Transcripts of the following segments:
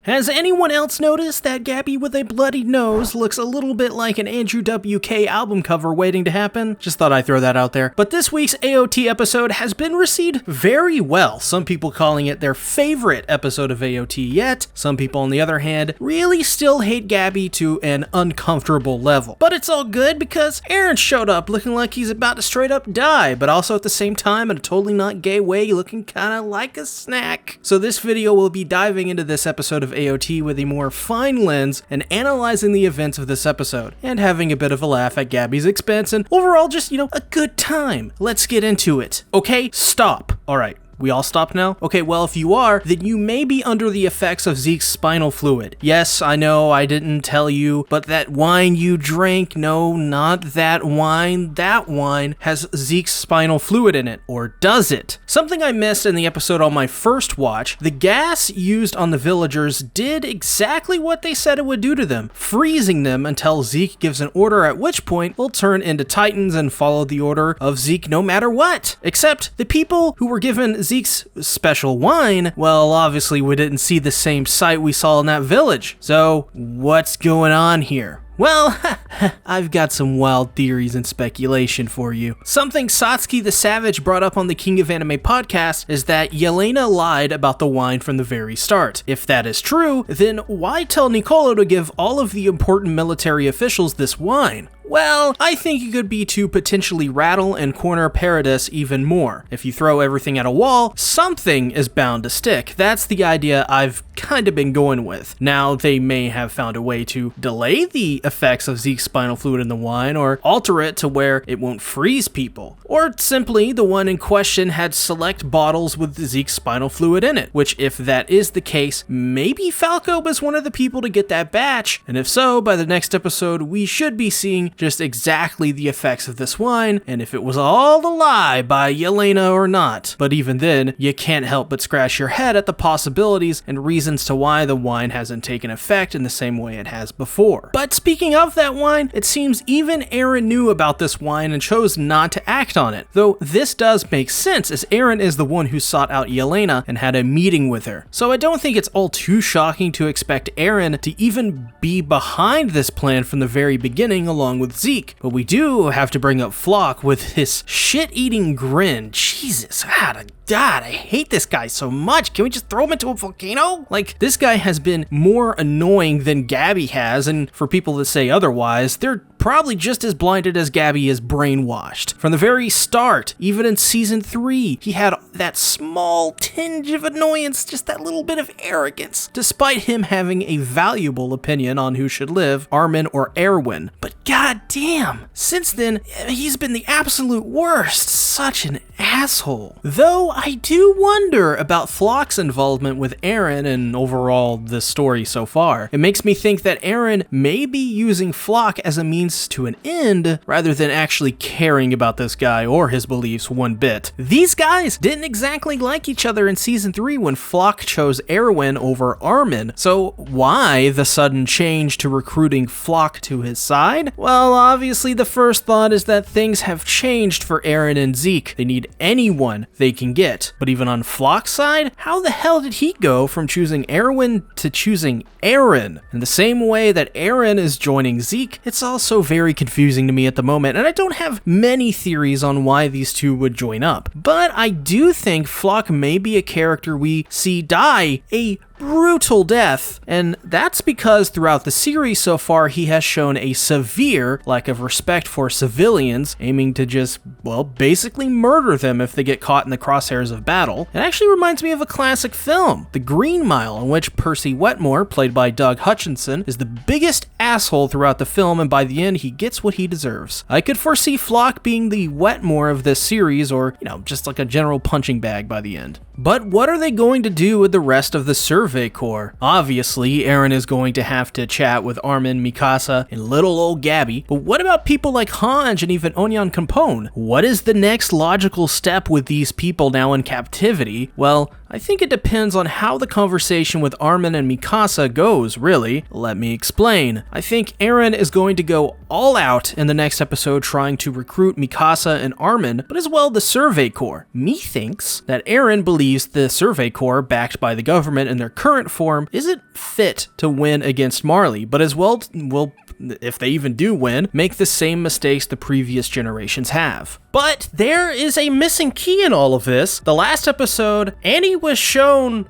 Has anyone else noticed that Gabby with a bloody nose looks a little bit like an Andrew WK album cover waiting to happen? Just thought I'd throw that out there. But this week's AOT episode has been received very well. Some people calling it their favorite episode of AOT yet. Some people, on the other hand, really still hate Gabby to an uncomfortable level. But it's all good because Aaron showed up looking like he's about to straight up die, but also at the same time in a totally not gay way, looking kinda like a snack. So this video will be diving into this episode of AOT with a more fine lens and analyzing the events of this episode and having a bit of a laugh at Gabby's expense and overall just, a good time. Let's get into it. Okay, stop. All right. We all stopped now? Okay, well, if you are, then you may be under the effects of Zeke's spinal fluid. Yes, I know I didn't tell you, but that wine you drank, no, not that wine has Zeke's spinal fluid in it, or does it? Something I missed in the episode on my first watch, the gas used on the villagers did exactly what they said it would do to them, freezing them until Zeke gives an order, at which point they'll turn into titans and follow the order of Zeke no matter what. Except the people who were given Zeke's special wine, well, obviously we didn't see the same sight we saw in that village. So, what's going on here? Well, I've got some wild theories and speculation for you. Something Satsuki the Savage brought up on the King of Anime podcast is that Yelena lied about the wine from the very start. If that is true, then why tell Nicolo to give all of the important military officials this wine? Well, I think it could be to potentially rattle and corner Paradis even more. If you throw everything at a wall, something is bound to stick. That's the idea I've kind of been going with. Now, they may have found a way to delay the effects of Zeke's spinal fluid in the wine, or alter it to where it won't freeze people. Or simply, the one in question had select bottles with Zeke's spinal fluid in it, which if that is the case, maybe Falco was one of the people to get that batch, and if so, by the next episode, we should be seeing just exactly the effects of this wine, and if it was all a lie by Yelena or not. But even then, you can't help but scratch your head at the possibilities and reasons to why the wine hasn't taken effect in the same way it has before. But speaking of that wine, it seems even Aaron knew about this wine and chose not to act on it. Though this does make sense, as Aaron is the one who sought out Yelena and had a meeting with her. So I don't think it's all too shocking to expect Aaron to even be behind this plan from the very beginning along with Zeke. But we do have to bring up Flock with his shit-eating grin. Jesus, God, I hate this guy so much. Can we just throw him into a volcano? Like, this guy has been more annoying than Gabby has, and for people that say otherwise, they're probably just as blinded as Gabby is brainwashed. From the very start, even in season 3, he had that small tinge of annoyance, just that little bit of arrogance, despite him having a valuable opinion on who should live, Armin or Erwin. But goddamn, since then, he's been the absolute worst. Such an asshole. Though I do wonder about Flock's involvement with Aaron and overall the story so far. It makes me think that Aaron may be using Flock as a means to an end rather than actually caring about this guy or his beliefs one bit. These guys didn't exactly like each other in season 3 when Flock chose Erwin over Armin. So why the sudden change to recruiting Flock to his side? Well, obviously the first thought is that things have changed for Aaron and Zeke. They need anyone they can get. But even on Flock's side, how the hell did he go from choosing Erwin to choosing Aaron? In the same way that Aaron is joining Zeke, it's also very confusing to me at the moment, and I don't have many theories on why these two would join up. But I do think Flock may be a character we see die a brutal death, and that's because throughout the series so far he has shown a severe lack of respect for civilians, aiming to just, well, basically murder them if they get caught in the crosshairs of battle. It actually reminds me of a classic film, The Green Mile, in which Percy Wetmore, played by Doug Hutchinson, is the biggest asshole throughout the film, and by the end he gets what he deserves. I could foresee Flock being the Wetmore of this series, or, just like a general punching bag by the end. But what are they going to do with the rest of the Survey Corps? Obviously, Aaron is going to have to chat with Armin, Mikasa, and little old Gabby, but what about people like Hange and even Onyan Compone? What is the next logical step with these people now in captivity? Well, I think it depends on how the conversation with Armin and Mikasa goes, really. Let me explain. I think Eren is going to go all out in the next episode trying to recruit Mikasa and Armin, but as well the Survey Corps. Methinks that Eren believes the Survey Corps, backed by the government in their current form, isn't fit to win against Marley, but as well will, if they even do win, make the same mistakes the previous generations have. But there is a missing key in all of this. The last episode, Annie was shown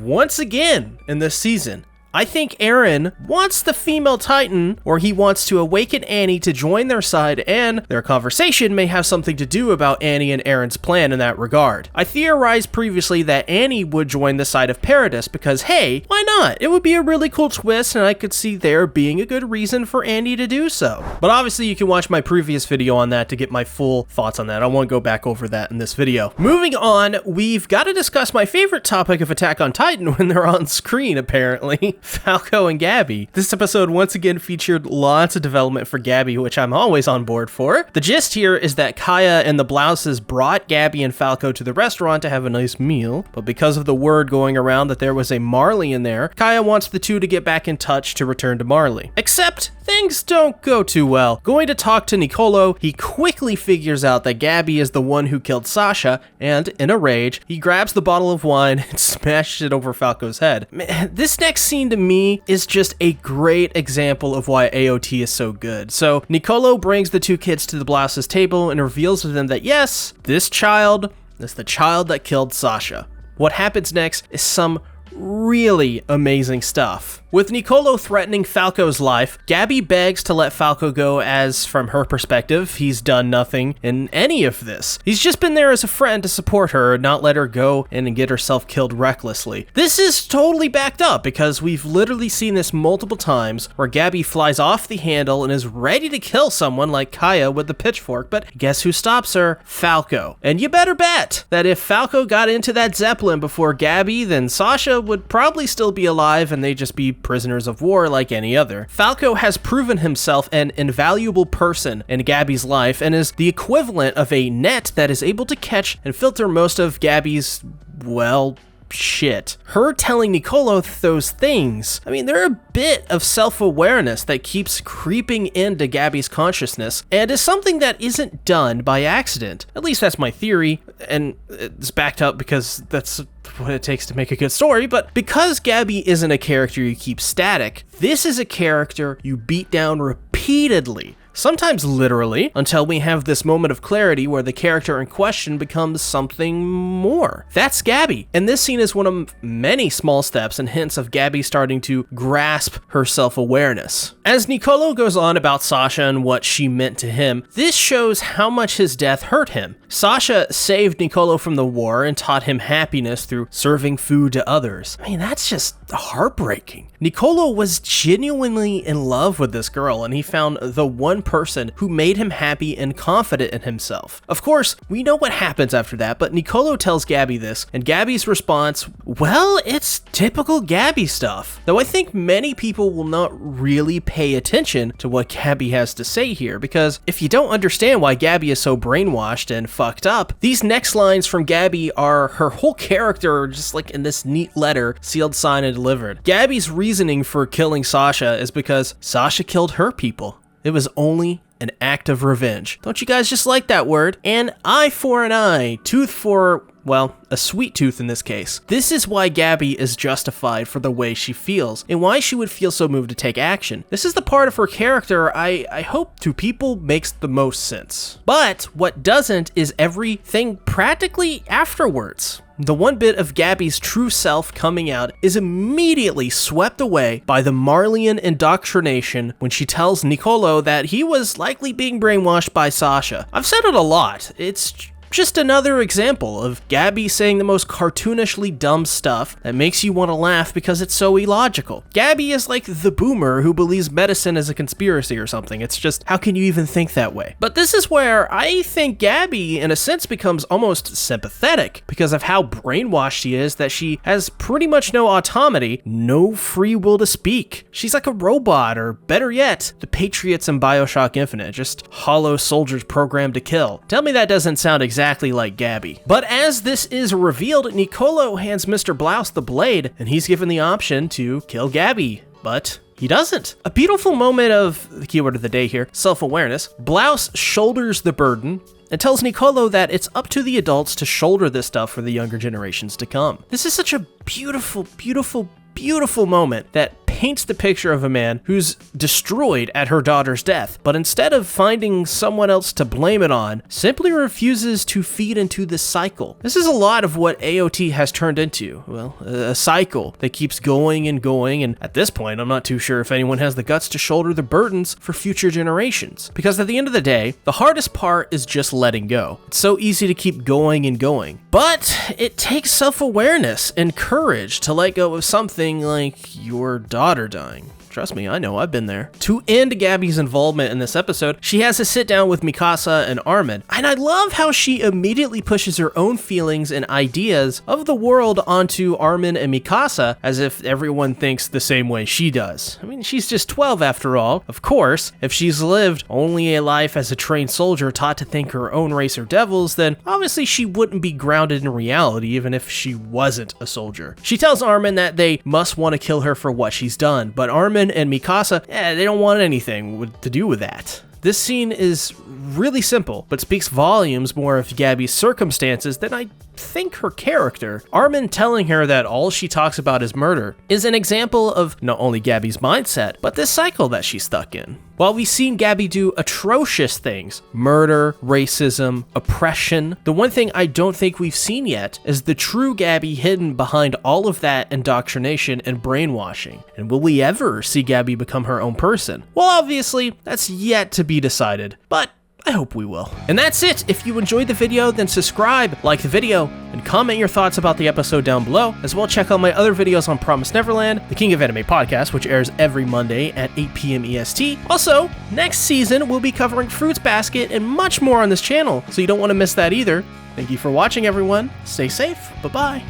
once again in this season. I think Eren wants the female Titan, or he wants to awaken Annie to join their side, and their conversation may have something to do about Annie and Eren's plan in that regard. I theorized previously that Annie would join the side of Paradis because, hey, why not? It would be a really cool twist, and I could see there being a good reason for Annie to do so. But obviously you can watch my previous video on that to get my full thoughts on that. I won't go back over that in this video. Moving on, we've got to discuss my favorite topic of Attack on Titan when they're on screen, apparently. Falco and Gabby. This episode once again featured lots of development for Gabby, which I'm always on board for. The gist here is that Kaya and the Blouses brought Gabby and Falco to the restaurant to have a nice meal, but because of the word going around that there was a Marley in there, Kaya wants the two to get back in touch to return to Marley. Except things don't go too well. Going to talk to Nicolo, he quickly figures out that Gabby is the one who killed Sasha, and in a rage, he grabs the bottle of wine and smashes it over Falco's head. Man, this next scene to me is just a great example of why AOT is so good. So Nicolo brings the two kids to the Blouses table and reveals to them that yes, this child is the child that killed Sasha. What happens next is some really amazing stuff. With Nicolo threatening Falco's life, Gabby begs to let Falco go as, from her perspective, he's done nothing in any of this. He's just been there as a friend to support her, not let her go and get herself killed recklessly. This is totally backed up because we've literally seen this multiple times where Gabby flies off the handle and is ready to kill someone like Kaya with the pitchfork, but guess who stops her? Falco. And you better bet that if Falco got into that Zeppelin before Gabby, then Sasha would probably still be alive and they'd just be prisoners of war like any other. Falco has proven himself an invaluable person in Gabby's life and is the equivalent of a net that is able to catch and filter most of Gabby's, well, shit. Her telling Nicolo those things, I mean, they're a bit of self-awareness that keeps creeping into Gabby's consciousness and is something that isn't done by accident. At least that's my theory, and it's backed up because that's what it takes to make a good story, but because Gabby isn't a character you keep static, this is a character you beat down repeatedly, sometimes literally, until we have this moment of clarity where the character in question becomes something more. That's Gabby, and this scene is one of many small steps and hints of Gabby starting to grasp her self-awareness. As Nicolo goes on about Sasha and what she meant to him, this shows how much his death hurt him. Sasha saved Nicolo from the war and taught him happiness through serving food to others. I mean, that's just heartbreaking. Nicolo was genuinely in love with this girl, and he found the one person who made him happy and confident in himself. Of course, we know what happens after that, but Nicolo tells Gabby this, and Gabby's response, well, it's typical Gabby stuff. Though I think many people will not really pay attention to what Gabby has to say here, because if you don't understand why Gabby is so brainwashed and fucked up, these next lines from Gabby are her whole character just like in this neat letter, sealed, signed, and delivered. Gabby's reasoning for killing Sasha is because Sasha killed her people. It was only an act of revenge. Don't you guys just like that word? An eye for an eye, tooth for, well, a sweet tooth in this case. This is why Gabby is justified for the way she feels, and why she would feel so moved to take action. This is the part of her character I hope to people makes the most sense. But what doesn't is everything practically afterwards. The one bit of Gabby's true self coming out is immediately swept away by the Marleyan indoctrination when she tells Nicolo that he was likely being brainwashed by Sasha. I've said it a lot, it's just another example of Gabby saying the most cartoonishly dumb stuff that makes you want to laugh because it's so illogical. Gabby is like the boomer who believes medicine is a conspiracy or something. It's just, how can you even think that way? But this is where I think Gabby, in a sense, becomes almost sympathetic because of how brainwashed she is, that she has pretty much no autonomy, no free will to speak. She's like a robot, or better yet, the Patriots in BioShock Infinite, just hollow soldiers programmed to kill. Tell me that doesn't sound exactly exactly like Gabby. But as this is revealed, Nicolo hands Mr. Blouse the blade, and he's given the option to kill Gabby, but he doesn't. A beautiful moment of, the keyword of the day here, self-awareness. Blouse shoulders the burden and tells Nicolo that it's up to the adults to shoulder this stuff for the younger generations to come. This is such a beautiful, beautiful, beautiful moment that paints the picture of a man who's destroyed at her daughter's death, but instead of finding someone else to blame it on, simply refuses to feed into this cycle. This is a lot of what AOT has turned into. Well, a cycle that keeps going and going, and at this point, I'm not too sure if anyone has the guts to shoulder the burdens for future generations. Because at the end of the day, the hardest part is just letting go. It's so easy to keep going and going, but it takes self-awareness and courage to let go of something like your daughter dying. Trust me, I know, I've been there. To end Gabby's involvement in this episode, she has to sit down with Mikasa and Armin, and I love how she immediately pushes her own feelings and ideas of the world onto Armin and Mikasa, as if everyone thinks the same way she does. I mean, she's just 12 after all. Of course, if she's lived only a life as a trained soldier taught to think her own race are devils, then obviously she wouldn't be grounded in reality even if she wasn't a soldier. She tells Armin that they must want to kill her for what she's done, but Armin and Mikasa, they don't want anything to do with that. This scene is really simple, but speaks volumes more of Gabby's circumstances than I think her character. Armin telling her that all she talks about is murder is an example of not only Gabby's mindset, but this cycle that she's stuck in. While we've seen Gabby do atrocious things, murder, racism, oppression, the one thing I don't think we've seen yet is the true Gabby hidden behind all of that indoctrination and brainwashing. And will we ever see Gabby become her own person? Well, obviously, that's yet to be decided, but I hope we will. And that's it. If you enjoyed the video, then subscribe, like the video, and comment your thoughts about the episode down below. As well, check out my other videos on Promised Neverland, the King of Anime podcast, which airs every Monday at 8 p.m. EST. Also, next season, we'll be covering Fruits Basket and much more on this channel, so you don't want to miss that either. Thank you for watching, everyone. Stay safe. Bye-bye.